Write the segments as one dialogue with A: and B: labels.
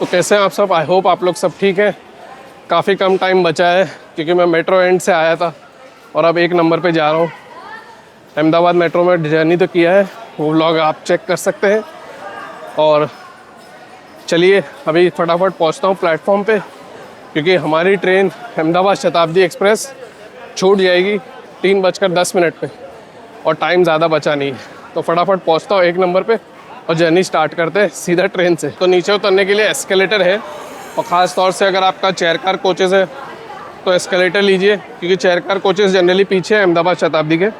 A: तो कैसे हैं आप सब? आई होप आप लोग सब ठीक हैं। काफ़ी कम टाइम बचा है क्योंकि मैं मेट्रो एंड से आया था और अब 1 नंबर पे जा रहा हूँ। अहमदाबाद मेट्रो में जर्नी तो किया है, वो व्लॉग आप चेक कर सकते हैं। और चलिए अभी फटाफट पहुँचता हूँ प्लेटफॉर्म पे, क्योंकि हमारी ट्रेन अहमदाबाद शताब्दी एक्सप्रेस छूट जाएगी 3:10 पे और टाइम ज़्यादा बचा नहीं है। तो फटाफट पहुँचता हूँ 1 नंबर पे और जर्नी स्टार्ट करते हैं सीधा ट्रेन से। तो नीचे उतरने के लिए एस्केलेटर है, और ख़ास तौर से अगर आपका चेयर कार कोचेज़ है तो एस्केलेटर लीजिए, क्योंकि चेयर कार कोचेज़ जनरली पीछे है अहमदाबाद शताब्दी के।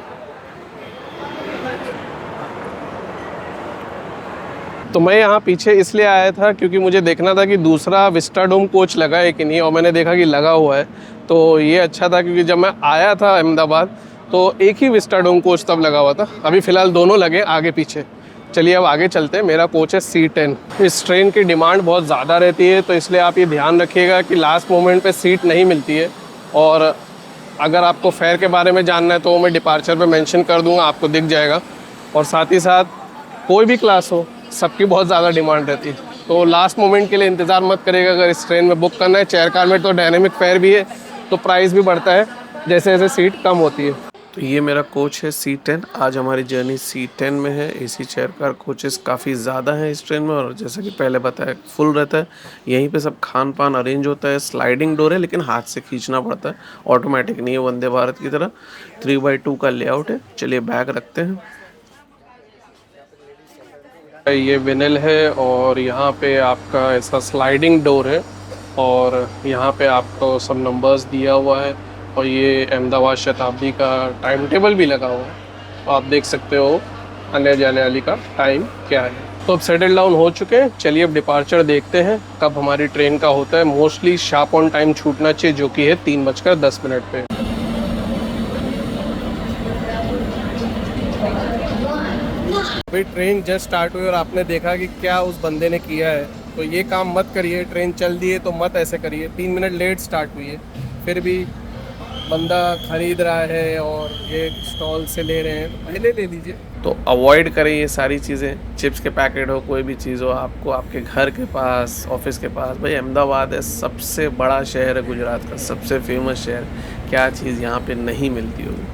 A: तो मैं यहाँ पीछे इसलिए आया था क्योंकि मुझे देखना था कि दूसरा विस्टाडोम कोच लगा है कि नहीं, और मैंने देखा कि लगा हुआ है। तो ये अच्छा था क्योंकि जब मैं आया था अहमदाबाद तो एक ही विस्टाडोम कोच तब लगा हुआ था। अभी फ़िलहाल दोनों लगे आगे पीछे। चलिए अब आगे चलते हैं। मेरा कोच है C10। इस ट्रेन की डिमांड बहुत ज़्यादा रहती है, तो इसलिए आप ये ध्यान रखिएगा कि लास्ट मोमेंट पे सीट नहीं मिलती है। और अगर आपको फेयर के बारे में जानना है तो मैं डिपार्चर पे मेंशन कर दूंगा, आपको दिख जाएगा। और साथ ही साथ कोई भी क्लास हो, सबकी बहुत ज़्यादा डिमांड रहती है, तो लास्ट मोमेंट के लिए इंतज़ार मत करिएगा। अगर इस ट्रेन में बुक करना है, चेयर कार में तो डायनेमिक फेयर भी है, तो प्राइस भी बढ़ता है जैसे जैसे सीट कम होती है। तो ये मेरा कोच है C10। आज हमारी जर्नी C10 में है। एसी चेयर कार कोचेस काफ़ी ज़्यादा हैं इस ट्रेन में, और जैसा कि पहले बताया फुल रहता है। यहीं पे सब खान पान अरेंज होता है। स्लाइडिंग डोर है लेकिन हाथ से खींचना पड़ता है, ऑटोमेटिक नहीं है वंदे भारत की तरह। 3x2 का लेआउट है। चलिए बैग रखते हैं। ये विनिल है और यहाँ पे आपका ऐसा स्लाइडिंग डोर है, और यहाँ पे आपको सब नंबर्स दिया हुआ है, और ये अहमदाबाद शताब्दी का टाइम टेबल भी लगा हुआ है। तो आप देख सकते हो आने जाने वाली का टाइम क्या है। तो अब सेटल डाउन हो चुके हैं। चलिए अब डिपार्चर देखते हैं कब हमारी ट्रेन का होता है। मोस्टली शार्प ऑन टाइम छूटना चाहिए, जो कि है 3:10 पे। भाई ट्रेन जस्ट स्टार्ट हुई और आपने देखा कि क्या उस बंदे ने किया है, तो ये काम मत करिए। ट्रेन चल दी है तो मत ऐसे करिए। 3 मिनट लेट स्टार्ट हुई है, फिर भी बंदा खरीद रहा है और ये स्टॉल से ले रहे हैं, तो पहले ले लीजिए। तो अवॉइड करें ये सारी चीज़ें। चिप्स के पैकेट हो, कोई भी चीज़ हो, आपको आपके घर के पास, ऑफिस के पास। भाई अहमदाबाद है, सबसे बड़ा शहर है गुजरात का, सबसे फेमस शहर। क्या चीज़ यहाँ पे नहीं मिलती होगी,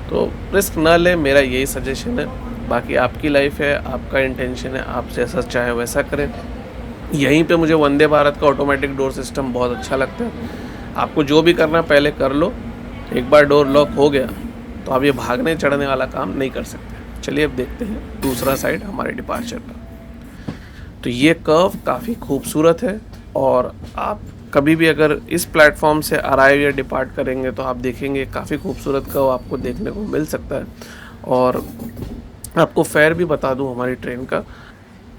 A: तो रिस्क ना लें, मेरा यही सजेशन है। बाकी आपकी लाइफ है, आपका इंटेंशन है, आप जैसा चाहे वैसा करें। यहीं पे मुझे वंदे भारत का ऑटोमेटिक डोर सिस्टम बहुत अच्छा लगता है। आपको जो भी करना पहले कर लो। एक बार डोर लॉक हो गया तो आप ये भागने चढ़ने वाला काम नहीं कर सकते। चलिए अब देखते हैं दूसरा साइड हमारे डिपार्चर का। तो ये कर्व काफ़ी खूबसूरत है, और आप कभी भी अगर इस प्लेटफॉर्म से अराइव या डिपार्ट करेंगे तो आप देखेंगे काफ़ी खूबसूरत कर्व आपको देखने को मिल सकता है। और आपको फेयर भी बता दूं हमारी ट्रेन का।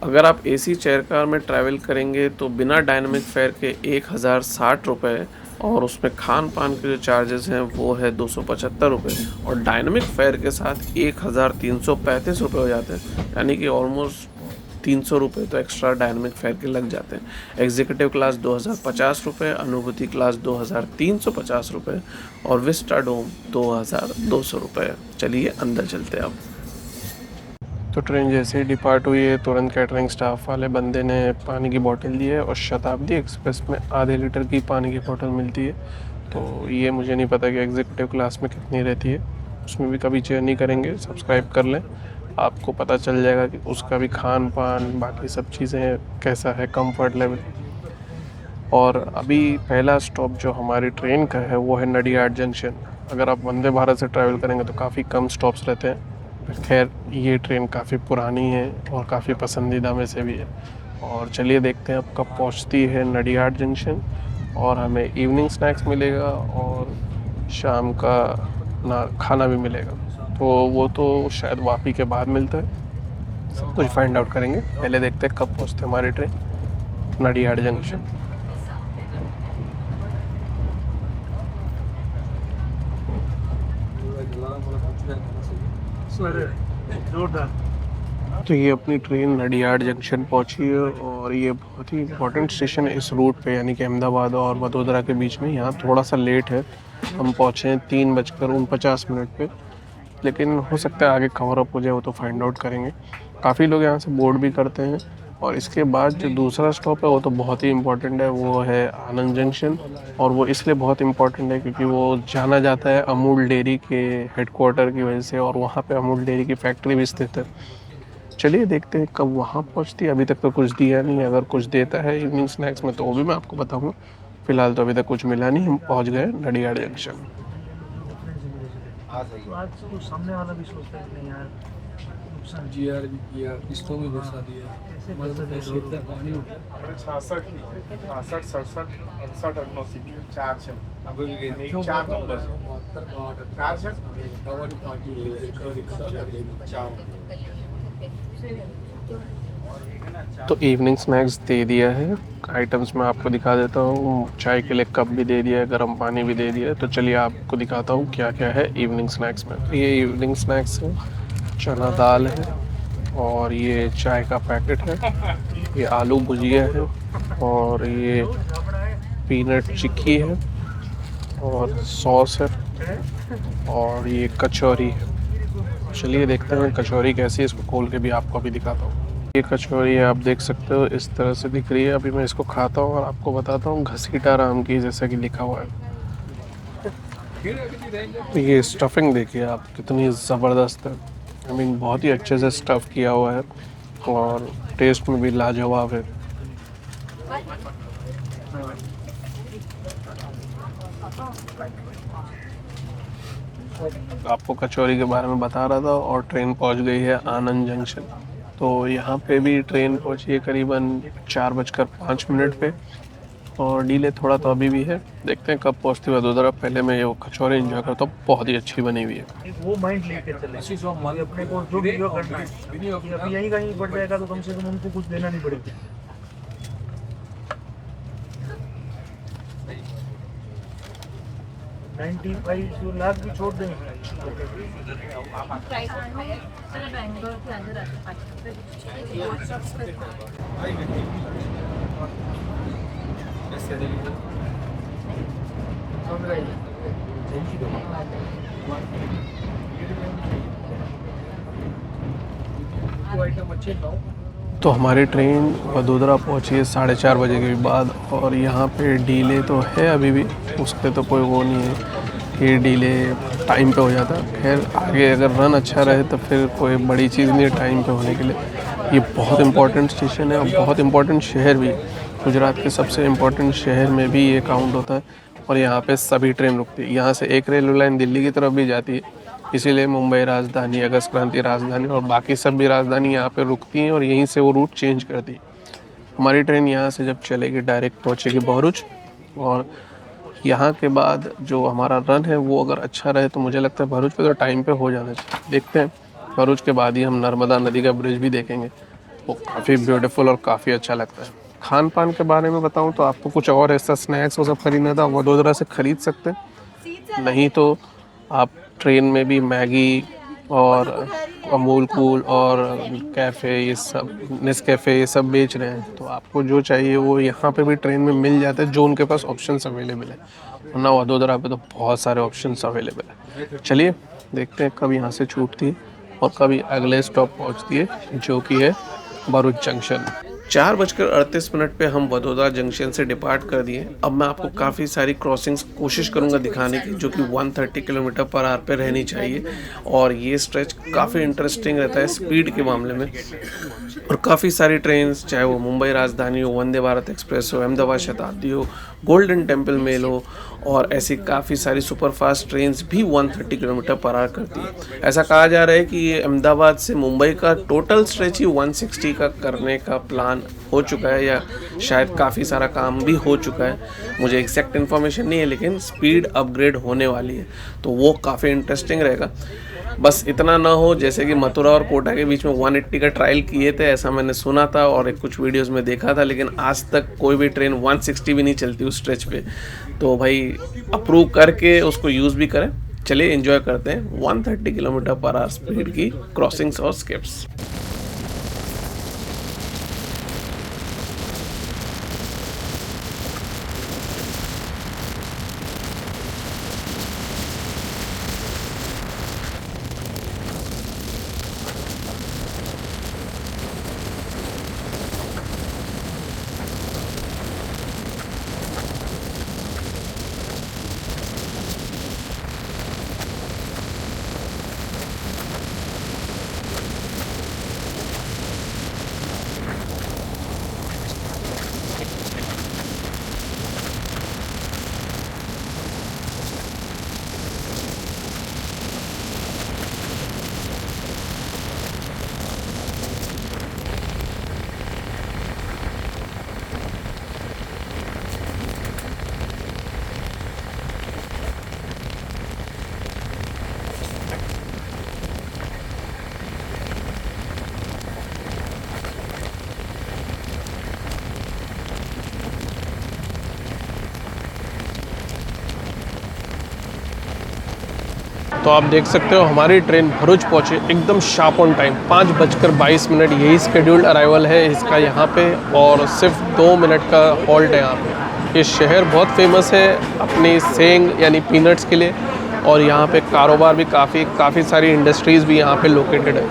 A: अगर आप एसी चेयर कार में ट्रैवल करेंगे तो बिना डायनामिक फेयर के 1060 रुपये, और उसमें खान पान के जो चार्जेस हैं वो है 275 रुपये, और डायनामिक फेयर के साथ 1335 रुपये हो जाते हैं। यानी कि ऑलमोस्ट 300 रुपये तो एक्स्ट्रा डायनामिक फेयर के लग जाते हैं। एग्जीक्यूटिव क्लास 2050 रुपये, अनुभूति क्लास 2350 रुपये, और विस्टाडोम 2200 रुपये। चलिए अंदर चलते हैं अब। तो ट्रेन जैसे ही डिपार्ट हुई है, तुरंत कैटरिंग स्टाफ वाले बंदे ने पानी की बोतल दी है, और शताब्दी एक्सप्रेस में आधे लीटर की पानी की बोतल मिलती है। तो ये मुझे नहीं पता कि एग्जीक्यूटिव क्लास में कितनी रहती है, उसमें भी कभी जर्नी करेंगे सब्सक्राइब कर लें, आपको पता चल जाएगा कि उसका भी खान पान बाकी सब चीज़ें कैसा है, कंफर्ट लेवल। और अभी पहला स्टॉप जो हमारी ट्रेन का है वो है नडियाड जंक्शन। अगर आप वंदे भारत से ट्रैवल करेंगे तो काफ़ी कम स्टॉप्स रहते हैं। खैर ये ट्रेन काफ़ी पुरानी है और काफ़ी पसंदीदा में से भी है। और चलिए देखते हैं अब कब पहुंचती है नडियाड जंक्शन, और हमें इवनिंग स्नैक्स मिलेगा और शाम का ना खाना भी मिलेगा। तो वो तो शायद वापी के बाद मिलता है, सब कुछ फाइंड आउट करेंगे। पहले देखते हैं कब पहुँचते हमारी ट्रेन नडियाड जंक्शन। तो ये अपनी ट्रेन नडियाड जंक्शन पहुंची है, और ये बहुत ही इंपॉर्टेंट स्टेशन है इस रूट पे, यानी कि अहमदाबाद और वडोदरा के बीच में। यहाँ थोड़ा सा लेट है, हम पहुँचे हैं 3:49 पे, लेकिन हो सकता है आगे कवर अप हो जाए, वो तो फाइंड आउट करेंगे। काफ़ी लोग यहाँ से बोर्ड भी करते हैं, और इसके बाद जो दूसरा स्टॉप है वो तो बहुत ही इम्पोर्टेंट है, वो है आनंद जंक्शन। और वो इसलिए बहुत इम्पोर्टेंट है क्योंकि वो जाना जाता है अमूल डेयरी के हेडक्वार्टर की वजह से, और वहाँ पे अमूल डेयरी की फैक्ट्री भी स्थित है। चलिए देखते हैं कब वहाँ पहुँचती है। अभी तक तो कुछ दिया नहीं है, अगर कुछ देता है इवनिंग स्नैक्स में तो वो भी मैं आपको बताऊँगा। फिलहाल तो अभी तक कुछ मिला नहीं, हम पहुँच गए नडियाड जंक्शन।
B: आज तो सामने वाला भी सोचता है नहीं यार नुकसान
C: जीआर भी किया, किस्तों में घुसा दिया,
B: ऐसे
C: मतलब
B: पैसे
C: ऐसे इतना पानी उठा।
D: 66 67 68 69 चार छः अभी नहीं
C: क्यों
D: चार
C: बात
D: नंबर
C: है? 72, 68,
D: चार छः
C: दवा की पार्टी है, रिक्शा
D: चार
A: तो इवनिंग स्नैक्स दे दिया है, आइटम्स मैं आपको दिखा देता हूँ। चाय के लिए कप भी दे दिया है, गर्म पानी भी दे दिया है। तो चलिए आपको दिखाता हूँ क्या क्या है इवनिंग स्नैक्स में। ये इवनिंग स्नैक्स है, चना दाल है, और ये चाय का पैकेट है, ये आलू भुजिया है, और ये पीनट चिक्की है, और सॉस है, और ये कचौरी है। चलिए देखते हैं कचौरी कैसी है, इसको खोल के भी आपको अभी दिखाता हूँ। ये कचौरी है, आप देख सकते हो इस तरह से दिख रही है। अभी मैं इसको खाता हूँ और आपको बताता हूँ। घसीटा राम की, जैसा कि लिखा हुआ है। तो ये स्टफिंग देखिए आप, कितनी ज़बरदस्त है। आई मीन बहुत ही अच्छे से स्टफ़ किया हुआ है, और टेस्ट में भी लाजवाब है। आपको कचौरी के बारे में बता रहा था, और ट्रेन पहुंच गई है आनंद जंक्शन। तो यहाँ पे भी ट्रेन पहुंची है करीबन 4:05 पे, और डीले थोड़ा तो अभी भी है। देखते हैं कब पहुंचती है वडोदरा। पहले मैं ये कचौरी एंजॉय करता हूँ, बहुत ही अच्छी बनी हुई है।
B: एक वो माइंड लेके चले
C: अस्सी सौ
B: कि अपने को जो वीडियो करना है कि अभी यहीं कहीं बढ़ जाएगा तो कम से कम उनको कुछ देना नहीं पड़ेगा। $95 लाख भी छोड़ देंगे।
A: तो हमारी ट्रेन वडोदरा पहुंची है 4:30 बजे के बाद, और यहाँ पे डीले तो है अभी भी, उसके तो कोई वो नहीं है कि डीले टाइम पे हो जाता है। खैर आगे अगर रन अच्छा रहे तो फिर कोई बड़ी चीज़ नहीं है टाइम पे होने के लिए। ये बहुत इम्पोर्टेंट स्टेशन है, और बहुत इम्पोर्टेंट शहर भी। गुजरात के सबसे इम्पोर्टेंट शहर में भी ये काउंट होता है, और यहाँ पे सभी ट्रेन रुकती है। यहाँ से एक रेलवे लाइन दिल्ली की तरफ भी जाती है, इसीलिए मुंबई राजधानी, अगस्त क्रांति राजधानी और बाकी सब भी राजधानी यहाँ पे रुकती हैं, और यहीं से वो रूट चेंज करती है। हमारी ट्रेन यहाँ से जब चलेगी डायरेक्ट पहुँचेगी भरूच, और यहाँ के बाद जो हमारा रन है वो अगर अच्छा रहे तो मुझे लगता है भरूच पे तो टाइम पे हो जाना चाहिए। देखते हैं, भरूच के बाद ही हम नर्मदा नदी का ब्रिज भी देखेंगे, वो काफ़ी ब्यूटीफुल और काफ़ी अच्छा लगता है। खान पान के बारे में बताऊँ तो आपको कुछ और ऐसा स्नैक्स वो सब खरीदना था वडोदरा से खरीद सकते हैं, नहीं तो आप ट्रेन में भी मैगी और अमूल कूल और कैफ़े, ये सब नेस्कैफ़े ये सब बेच रहे हैं। तो आपको जो चाहिए वो यहाँ पे भी ट्रेन में मिल जाता है, जो उनके पास ऑप्शंस अवेलेबल है। वरना वडोदरा पे तो बहुत सारे ऑप्शंस अवेलेबल है। चलिए देखते हैं कब यहाँ से छूटती है और कभी अगले स्टॉप पहुँचती है, जो कि है भरूच जंक्शन। 4:38 पे हम वडोदरा जंक्शन से डिपार्ट कर दिए। अब मैं आपको काफ़ी सारी क्रॉसिंग्स कोशिश करूंगा दिखाने की, जो कि 130 किलोमीटर पर आवर पे रहनी चाहिए, और ये स्ट्रेच काफ़ी इंटरेस्टिंग रहता है स्पीड के मामले में। और काफ़ी सारी ट्रेन्स, चाहे वो मुंबई राजधानी हो, वंदे भारत एक्सप्रेस हो, अहमदाबाद शताब्दी हो, गोल्डन टेम्पल मेल हो, और ऐसी काफ़ी सारी सुपरफास्ट ट्रेन्स भी 130 किलोमीटर पर आवर करती है। ऐसा कहा जा रहा है कि ये अहमदाबाद से मुंबई का टोटल स्ट्रेच ही 160 का करने का प्लान हो चुका है, या शायद काफ़ी सारा काम भी हो चुका है। मुझे एग्जैक्ट इन्फॉर्मेशन नहीं है, लेकिन स्पीड अपग्रेड होने वाली है, तो वो काफ़ी इंटरेस्टिंग रहेगा। बस इतना ना हो जैसे कि मथुरा और कोटा के बीच में 180 का ट्रायल किए थे, ऐसा मैंने सुना था और एक कुछ वीडियोस में देखा था, लेकिन आज तक कोई भी ट्रेन 160 भी नहीं चलती उस स्ट्रेच पे। तो भाई अप्रूव करके उसको यूज़ भी करें। चलिए एंजॉय करते हैं 130 किलोमीटर पर आवर स्पीड की क्रॉसिंग्स और स्किप्स। तो आप देख सकते हो हमारी ट्रेन भरूच पहुंची एकदम शार्प ऑन टाइम, 5:22 यही स्केड्यूल्ड अराइवल है इसका यहाँ पे, और सिर्फ 2 मिनट का हॉल्ट है यहाँ पे। ये शहर बहुत फेमस है अपनी सेंग यानी पीनट्स के लिए, और यहाँ पे कारोबार भी काफ़ी सारी इंडस्ट्रीज़ भी यहाँ पे लोकेटेड है।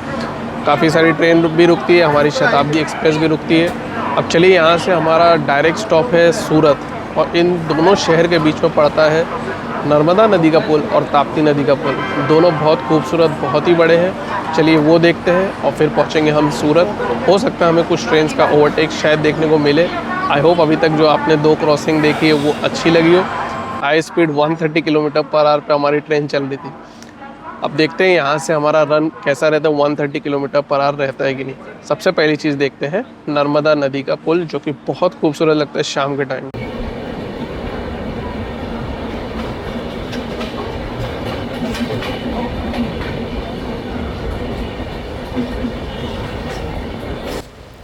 A: काफ़ी सारी ट्रेन भी रुकती है, हमारी शताब्दी एक्सप्रेस भी रुकती है। अब चलिए यहाँ से हमारा डायरेक्ट स्टॉप है सूरत, और इन दोनों शहर के बीच में पड़ता है नर्मदा नदी का पुल और ताप्ती नदी का पुल। दोनों बहुत खूबसूरत, बहुत ही बड़े हैं। चलिए वो देखते हैं और फिर पहुँचेंगे हम सूरत। हो सकता है हमें कुछ ट्रेन्स का ओवरटेक शायद देखने को मिले। आई होप अभी तक जो आपने 2 क्रॉसिंग देखी है वो अच्छी लगी हो। हाई स्पीड 130 किलोमीटर/आवर पे हमारी ट्रेन चल रही थी। अब देखते हैं यहाँ से हमारा रन कैसा रहता है, 130 किलोमीटर/आवर रहता है कि नहीं। सबसे पहली चीज़ देखते हैं नर्मदा नदी का पुल, जो कि बहुत खूबसूरत लगता है शाम के टाइम।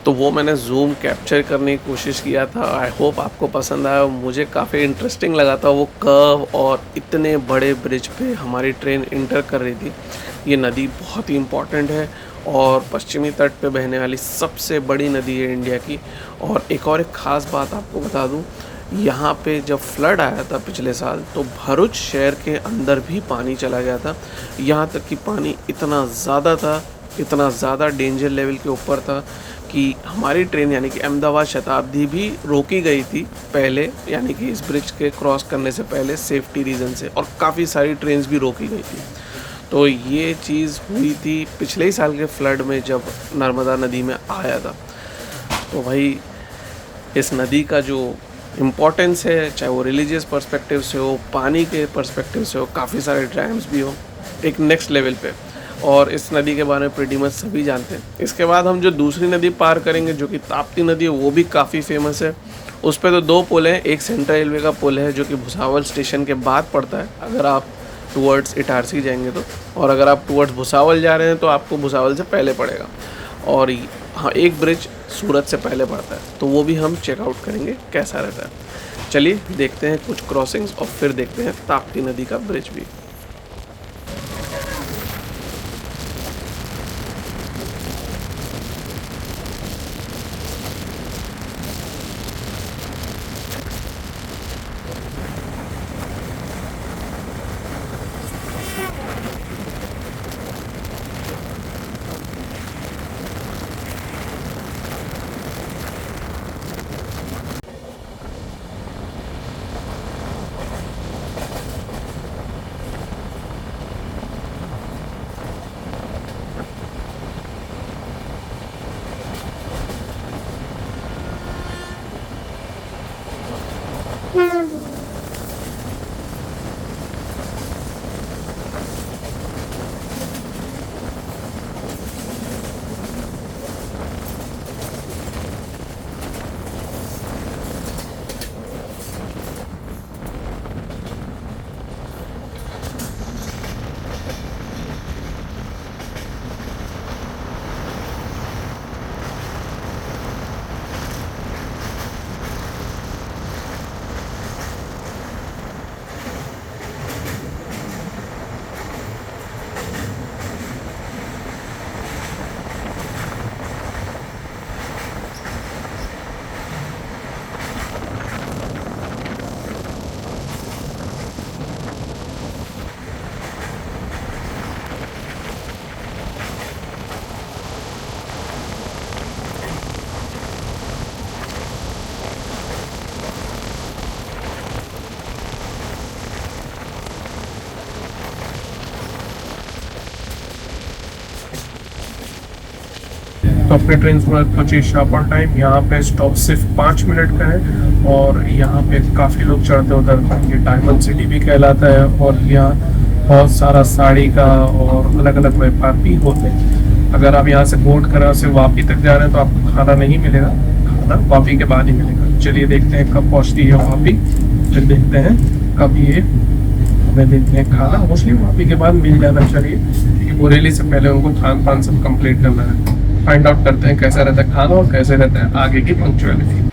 A: तो वो मैंने जूम कैप्चर करने की कोशिश किया था। आई होप आपको पसंद आया। मुझे काफ़ी इंटरेस्टिंग लगा था वो कर्व, और इतने बड़े ब्रिज पे हमारी ट्रेन इंटर कर रही थी। ये नदी बहुत ही इम्पॉर्टेंट है और पश्चिमी तट पे बहने वाली सबसे बड़ी नदी है इंडिया की। और एक ख़ास बात आपको बता दूं, यहाँ पे जब फ्लड आया था पिछले साल, तो भरूच शहर के अंदर भी पानी चला गया था। यहाँ तक कि पानी इतना ज़्यादा डेंजर लेवल के ऊपर था कि हमारी ट्रेन यानी कि अहमदाबाद शताब्दी भी रोकी गई थी पहले, यानी कि इस ब्रिज के क्रॉस करने से पहले सेफ्टी रीज़न से, और काफ़ी सारी ट्रेन्स भी रोकी गई थी। तो ये चीज़ हुई थी पिछले ही साल के फ्लड में जब नर्मदा नदी में आया था। तो भाई इस नदी का जो इम्पोर्टेंस है, चाहे वो रिलीजियस पर्सपेक्टिव से हो, पानी के पर्सपेक्टिव से हो, काफ़ी सारे डैम्स भी हो, एक नेक्स्ट लेवल पे, और इस नदी के बारे में प्रीटी मच सभी जानते हैं। इसके बाद हम जो दूसरी नदी पार करेंगे जो कि ताप्ती नदी है, वो भी काफ़ी फेमस है। उस पर तो 2 पुल हैं, एक सेंट्रल रेलवे का पुल है जो कि भुसावल स्टेशन के बाद पड़ता है अगर आप टूवर्ड्स इटारसी जाएंगे तो, और अगर आप टूवर्ड्स भुसावल जा रहे हैं तो आपको भुसावल से पहले पड़ेगा। और हाँ, एक ब्रिज सूरत से पहले पड़ता है, तो वो भी हम चेकआउट करेंगे कैसा रहता है। चलिए देखते हैं कुछ क्रॉसिंग्स और फिर देखते हैं ताप्ती नदी का ब्रिज भी। तो अपने ट्रेन सूरत पहुंची शार्प ऑन टाइम। यहाँ पे स्टॉप सिर्फ 5 मिनट का है, और यहाँ पे काफ़ी लोग चढ़ते उतरते हैं। ये डायमंड सिटी भी कहलाता है, और यहाँ बहुत सारा साड़ी का और अलग अलग व्यापार भी होते हैं। अगर आप यहाँ से बोट करा से वापी तक जा रहे हैं तो आपको खाना नहीं मिलेगा, खाना वापी के बाद ही मिलेगा। चलिए देखते हैं कब पहुँचती है वापी, फिर देखते हैं कब ये हमें देखते हैं खाना। मोस्टली वापी के बाद मिल जाना चाहिए, क्योंकि बोरेली से पहले उनको खान पान सब कंप्लीट करना है। फाइंड आउट करते हैं कैसा रहता है खाना और कैसे रहता है आगे की पंक्चुअलिटी।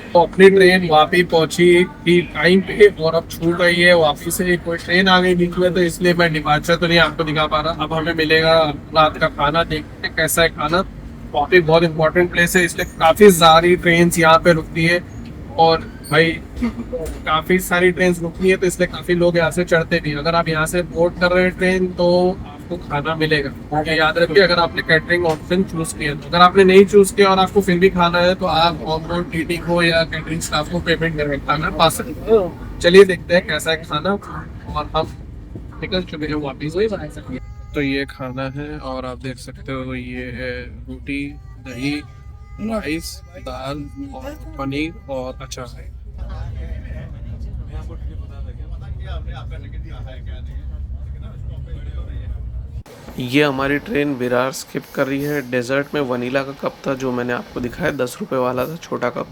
A: तो अपनी ट्रेन वापी पहुंची थी टाइम पे और अब छूट रही है। वापी से कोई ट्रेन आ गई बीच में, तो इसलिए मैं डिपार्चर तो नहीं आपको दिखा पा रहा। अब हमें मिलेगा रात का खाना, देखते हैं कैसा है खाना। वापी बहुत इंपॉर्टेंट प्लेस है, इसलिए काफी सारी ट्रेन यहाँ पे रुकती है और भाई काफी सारी ट्रेन रुकती है, तो इसलिए काफी लोग यहाँ से चढ़ते भी हैं। अगर आप यहाँ से बोर्ड कर रहे हैं ट्रेन तो आपको खाना मिलेगा। ये याद रखिए, अगर आपने कैटरिंग ऑप्शन चूज किया, तो अगर आपने नहीं चूज किया और आपको फिर भी खाना है तो आप ऑन बोर्ड टीटी को या कैटरिंग स्टाफ को पेमेंट करके खाना पा सकते हो। चलिए देखते हैं कैसा है खाना, और हम निकल चुके हैं वापिस। तो ये खाना है और आप देख सकते हो ये है रोटी, दही, राइस, दाल और पनीर और अचार है। ये हमारी ट्रेन विरार स्किप कर रही है। डेजर्ट में वनीला का कप था जो मैंने आपको दिखाया, 10 रुपये वाला था, छोटा कप।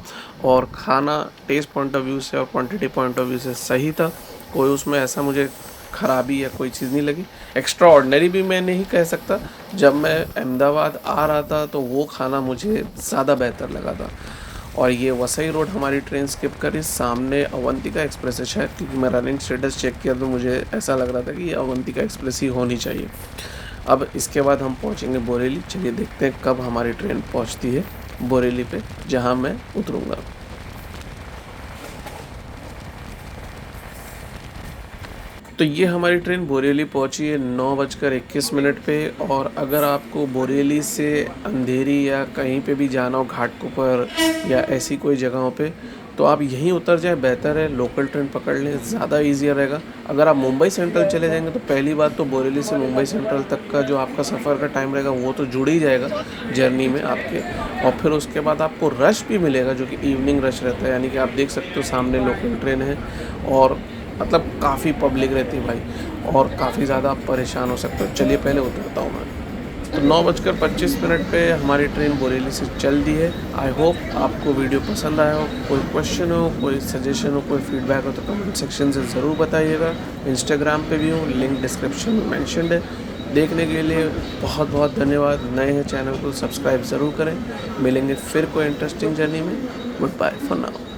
A: और खाना टेस्ट पॉइंट ऑफ व्यू से और क्वांटिटी पॉइंट ऑफ व्यू से सही था, कोई उसमें ऐसा मुझे ख़राबी या कोई चीज़ नहीं लगी। एक्स्ट्रा ऑर्डिनरी भी मैं नहीं कह सकता। जब मैं अहमदाबाद आ रहा था तो वो खाना मुझे ज़्यादा बेहतर लगा था। और ये वसई रोड हमारी ट्रेन स्किप करी, सामने अवंतिका एक्सप्रेस है शायद, क्योंकि मैं रनिंग स्टेटस चेक किया तो मुझे ऐसा लग रहा था कि ये अवंतिका एक्सप्रेस ही होनी चाहिए। अब इसके बाद हम पहुंचेंगे बोरेली। चलिए देखते हैं कब हमारी ट्रेन पहुंचती है बोरेली पे, जहां मैं उतरूंगा। तो ये हमारी ट्रेन बोरेली पहुंची है 9:21 पे। और अगर आपको बोरेली से अंधेरी या कहीं पे भी जाना हो, घाटकोपर या ऐसी कोई जगहों पे, तो आप यहीं उतर जाए, बेहतर है। लोकल ट्रेन पकड़ लें, ज़्यादा ईजियर रहेगा। अगर आप मुंबई सेंट्रल चले जाएंगे तो पहली बात तो बोरेली से मुंबई सेंट्रल तक का जो आपका सफ़र का टाइम रहेगा वो तो जुड़ ही जाएगा जर्नी में आपके। और फिर उसके बाद आपको रश भी मिलेगा जो कि इवनिंग रश रहता है, यानी कि आप देख सकते हो सामने लोकल ट्रेन है और मतलब काफ़ी पब्लिक रहती है भाई, और काफ़ी ज़्यादा आप परेशान हो सकते हो। चलिए पहले उतरता हूँ मैं। तो 9:25 पे हमारी ट्रेन बोरेली से चल दी है। आई होप आपको वीडियो पसंद आया हो। कोई क्वेश्चन हो, कोई सजेशन हो, कोई फीडबैक हो तो कमेंट सेक्शन से ज़रूर बताइएगा। इंस्टाग्राम पे भी हूँ, लिंक डिस्क्रिप्शन में मेंशन्ड है। देखने के लिए बहुत बहुत धन्यवाद। नए हैं चैनल को सब्सक्राइब ज़रूर करें। मिलेंगे फिर कोई इंटरेस्टिंग जर्नी में। Goodbye for now.